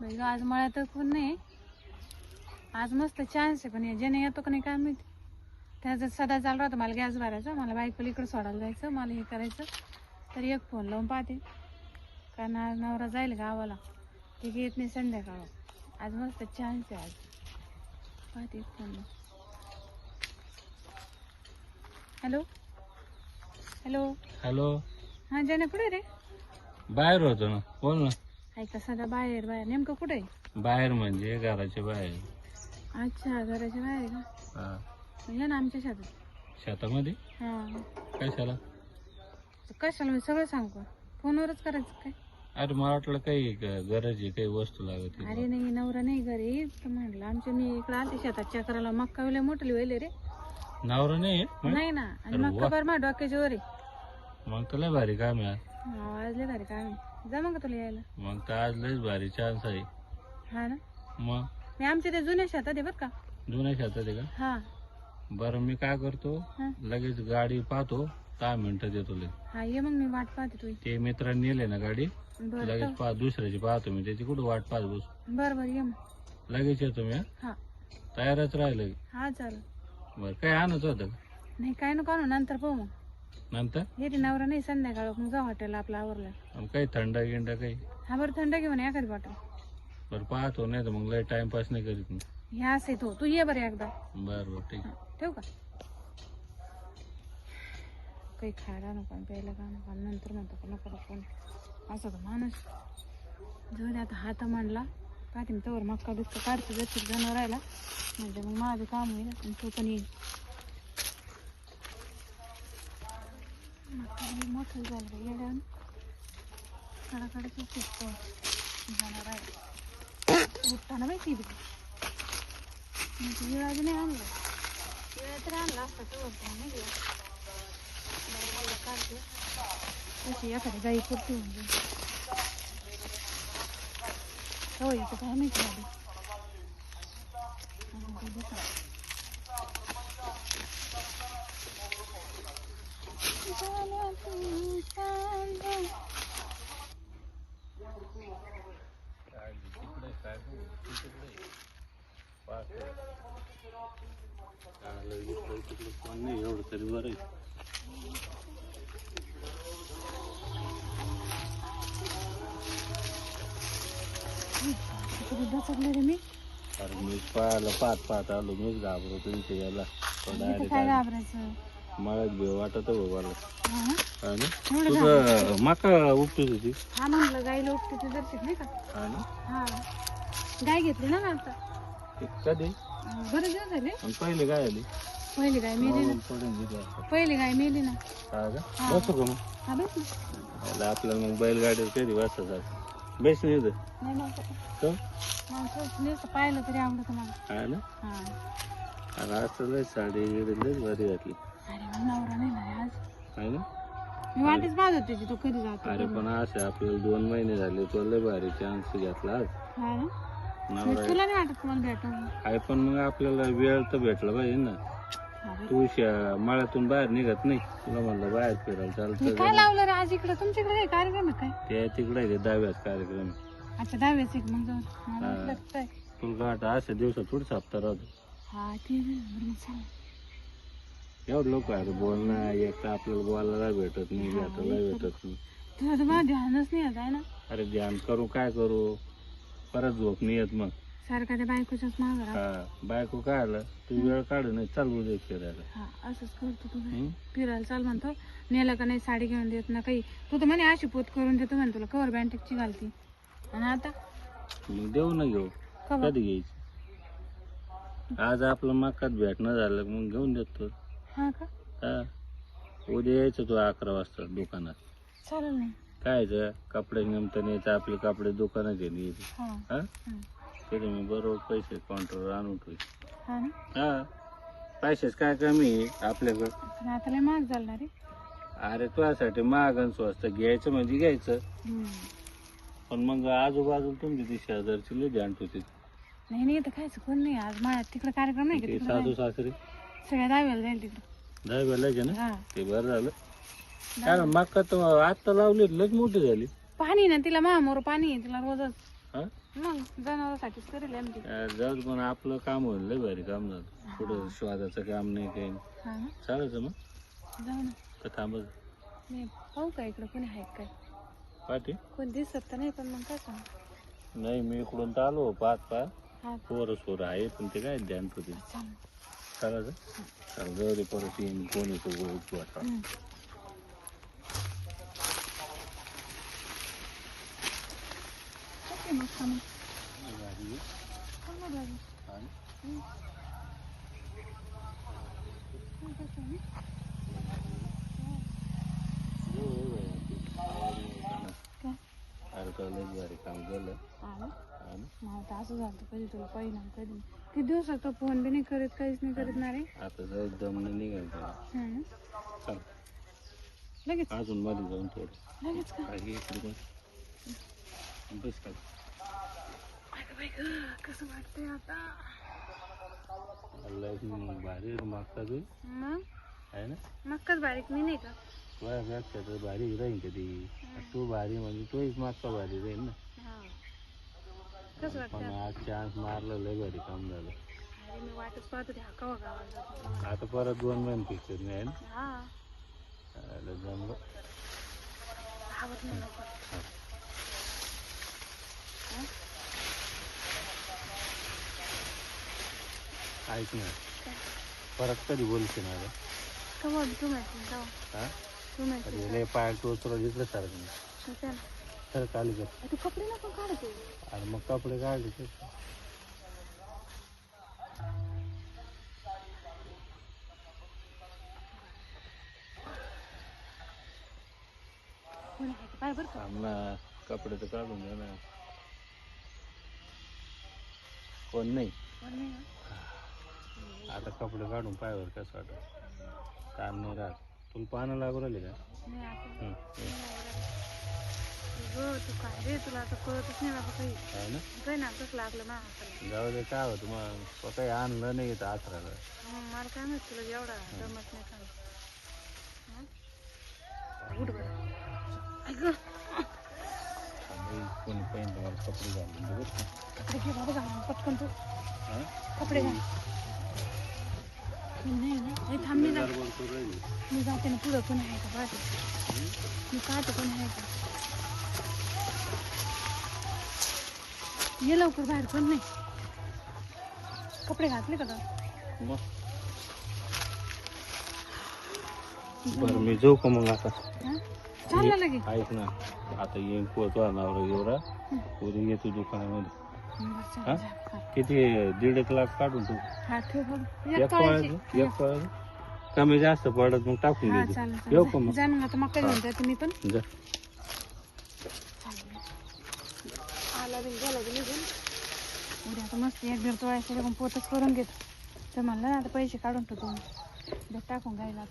बाई गं, आज मळ्यात तर कोण नाही. आज मस्त चान्स आहे, पण या ज्याने येतो का नाही काय माहिती. त्याचं सदा चालू राहतं मला गॅस भरायचा, मला बायकोला इकडे सोडायला जायचं, मला हे करायचं. तर एक फोन लावून पाहते, कारण आज नवरा जाईल गावाला, ते येत नाही संध्याकाळ. आज मस्त चान्स आहे. आज पाहते एक फोन लावून. Hello hello hello. हां ज्याने कुठे रे? बाहेर होतो ना, बोल ना. ऐका सदा बाहेर बाहेर नेमकं कुठे आहे? बाहेर म्हणजे घराच्या बाहेर. अच्छा, घराच्या बाहेर आहे का? हा. या ना आमच्या शेतात. शेतामध्ये हां कशाला? कशाला मी सगळं सांगू, फोनवरच करायचं काय? अरे मला वाटलं काही गरज आहे, काही वस्तू लागत अरे नाही, नवरा नाही घरी, तर म्हणलं आमच्या मी इकडे आलते शेतात चक्राला. मक्का विले मोठली वेले रे. नवरा नाही नाही ना, आणि अरे मक्का वा. बरं माझ्या डोक्याच्या वर आहे. मग तर लय भारी काम आहे. आज लय भारी काय जमा का तुला यायला? मग तर आज लयच भारी चान्स आहे. हा ना, मग मी आमच्या त्या जुन्या शेतात आहे बरं का. जुन्या शेतात आहे का? हा बरं मी काय करतो, हा लगेच गाडी पाहतो, 10 मिनिटं देतो लगेच. हा, ये मग मी वाट पाहते तुझी. ते मित्रांनी नेले ना गाडी, बरं लगेच दुसऱ्याची पाहतो मी, त्याची कुठं वाट पाहत बस. बरं ये मग. लगेच येतो मी. हा तयारच राहिलं. हा चालेल. बरं काय आणत होतं नाही काय नको आणू, नंतर पाहू मग. नंतर? येते नवरा नाही संध्याकाळ, मग जाऊ हॉटेलला आपलं आवरलं. आणि काही थंड गिंड काही? हा बरं, थंड घेऊन एखादी बॉटल. बरं पाहतो, नाही तर मग लय टाइमपास नाही करीत मी. हे असं आहे तू ये बरं एकदा. बरं बरं ठीक. ठेवू का? काही खायला नको आणि प्यायला का नको, आणि नंतर म्हणतो का नको कोण असं का माणूस. जाऊ दे आता, हात मांडला पाहते मी तवर मक्का बिक्का काढते जर जनावर राहिला म्हणजे मग माझं काम होईल आणि तो पण येईल. मोठं झालं का येड्यावर कडाकडे शिकतो जनावर राहिला उठताना माहिती विळाचं नाही आणलं. विळा तरी आणला असता तर नाही गेला. काढते तशी एखादी गाई पुरती होऊन जाईल. हो येतं काय माहिती आधी. एवढं तरी बरं. दचकले रे मी. अरे मीच पाहत आलो, मीच घाबरतो तुमच्या याला. काय घाबरायचं? मला भेव वाटत मला. हा ना? तुझं मका उपटत होती. हा म्हणलं गाईला उपटे ते दर्शक नाही का. हा ना? हा गाय घेतली ना मी आता. कधी? बरेच दिवस झाले. आणि पहिले काय आली? पहिली गाय मेली ना. पहिली गाय मेली ना. हा का? बसू का मग? हा बस ना. आपल्याला मग बैलगाडीवर कधी बसायचं? बेस नाही येत. नाही नुसतं पाहिलं तरी आवडतं मला. हा ना? हा. आणि आज लय साडी लयच भारी घातली. अरे मग नवरा नाही ना आज. आहे ना? मी वाटच पाहत होती तू कधी जातो. अरे पण असं आपल्याला 2 महिने झाले, तो लय भारी चान्स घेतला आज. हा ना? नवरा तुला नाही वाटत मला भेटून? आहे पण मग आपल्याला वेळ तर भेटला पाहिजे ना. तू मळ्यातून बाहेर निघत नाही, तुला म्हणलं बाहेर फिरायला चालतं. काय लावलं रे आज इकडे? तुमच्याकडे काय कार्यक्रम आहे काय? ते तिकडे दहाव्याच कार्यक्रम. अच्छा दहाव्याच एक मग जाऊन मला वाटलं काय. तुला वाटत अशा दिवसात थोडीच हप्ता राहतो. हा ते बरोबर चालेल. एवढं लोक आहे बोलणं, एक तर आपल्याला बोलायला भेटत नाही, भेटायला भेटत नाही. तुला तर मला ध्यानच नाही येत आहे ना. अरे ध्यान करू काय करू, परत झोप नाही येत मग. सारखा त्या बायकोच्याच मागं राहतो. हा बायको काय आलं, तू वेळ काढू नाही, चाल उद्या फिरायला. हा असंच करतो तू. फिरायला चाल म्हणतो, नेलं का नाही साडी घेऊन देत ना काही. तू तर म्हणे अशी पोत करून देतो म्हणे तुला, कवर बँटेकची घालती. आणि आता मग देऊ ना घेऊ, कधी घ्यायची? आज आपलं मकात भेटणं झालं मग घेऊन देतो. हा का? हा उद्या यायचं तू 11 वाजता दुकानात. चालेल ना. काय कपडे नेमतं न्यायचं, आपले कपडे दुकानात घ्यायचे. हा हा ते मी बरोबर पैसे काउंटरवर आणून ठेव. हा ना? हा पैसेच काय कमी आहे आपल्याकडं. पण आता लय महाग झालं रे. अरे तुझ्यासाठी महाग आणि स्वस्त घ्यायचं म्हणजे घ्यायचं. पण मग आजूबाजूला तुमची ती शेजारची लय ध्यान होती. नाही नाही तर खायचं कोण नाही आज माझ्या तिकडे कार्यक्रम नाही का ते तिकडे सासू सासरे सगळ्या दहाव्याला जाईल तिकडे. दहाव्याला ना हा ते बरं झालं. काय मका तर आता लावली लच मोठी झाली. पाणी ना तिला महामोर पाणी आहे तिला रोजच. हा मग जनावरांसाठीच करेल आमची. जाऊ दे, पण आपलं काम होईल लय भारी काम झालं. पुढं शोधाचं काम नाही काही नाही. हा ना, चालायचं मग जाऊ ना. का थांबच नाही पाहू का इकडं कोणी आहे काय, पाठी कोणी दिसत तर नाही, पण मग काय सांग. नाही. मी इकडून तर आलो पाच हा पोरं आहे, पण ते काय ध्यान होते. चालेल. चालायचं चाल जाऊ दे, परत येईन कोणी तो वाटा. ओके मग थांब. थांब ना बाई. काय? अरे का लय भारी काम केलं. मला तर असं झालं कधी तुला परिणाम कधी किती दिवसाचा फोन बी नाही करत, काहीच नाही करत ना रे. आता जाऊ दम निघायचं. चल लगेच अजून मध्ये जाऊन थोडं लगेच का? काही इकडे बस का अगं बाई गं, कसं वाटतंय आता. भारी मागता तू मग आहे ना. मक्काच बारीक मी नाही का. व्याख्या तर भारी राहील कधी. तू भारी म्हणजे तोच मागचा भारी राहील ना. कसं पण वाटतं. आज चान्स मारलं लय भारी काम झालं. अरे मी वाटच पाहत होते हा कवा गावाला. आता परत 2 महिने पिक्चर नाही आहे ना. हा जमलं. आवत नाही लवकर. ऐक ना, परत कधी बोलते ना रे. कवा तू माहिती कवा हा तू माहिती अरे लय पाय टोचर इकडे सारखं नाही. तर काली कर. तू कपडे नको काढते. अरे मग कपडे काढले ते. कोणी आहे पाय बरं का. ना कपडे तर काढून घ्या ना. कोण नाही. कोण नाही ना. आता कपडे काढून पायावर कसं वाटत. ताण नाही राहत. तुला पानं लागू राहिले का. नाही आपण तू काय रे, तुला आता कळतच नाही बाबा काही. आहे ना. काही ना कसं लागलं ना हाताला. जाऊ दे काय होतं मग काही आणलं नाही येत आसराला. मला काय माहिती तुला एवढा जमत नाही काय. उठ बरं. ऐक कोणी पहिलं तुम्हाला कपडे घालून दे बरं का. कपडे घे बाबा घालून पटकन तू. हा? कपडे घाल. नाही ना, नाही थांब मी जाते. बोलतो राहिली. मी जाते ना पुढं कोणी आहे का बघ. मी पाहते कोणी आहे का. ये लवकर बाहेर, कोण नाही. कपडे घातले का तर. मग बरं मी जाऊ का मग आता. चालला लगे. ऐक ना, आता येईन पोहोचवा नवरा एवढा उद्या येतो दुकानामध्ये. हा किती 1.5 लाख काढून तू. हा ठेव बघ. एक पळायचं कमी जास्त पडत मग टाकून हा देतो. चालेल येऊ का मग. जा मग आता मक्का घेऊन जाते मी पण. जा. आला बिल गेला की निघून. उद्या आता मस्त 1-1.5 तोळ्याचे पण पोतच करून घेतो. तर म्हणलं ना आता पैसे काढून ठेवतो टाकून गायला.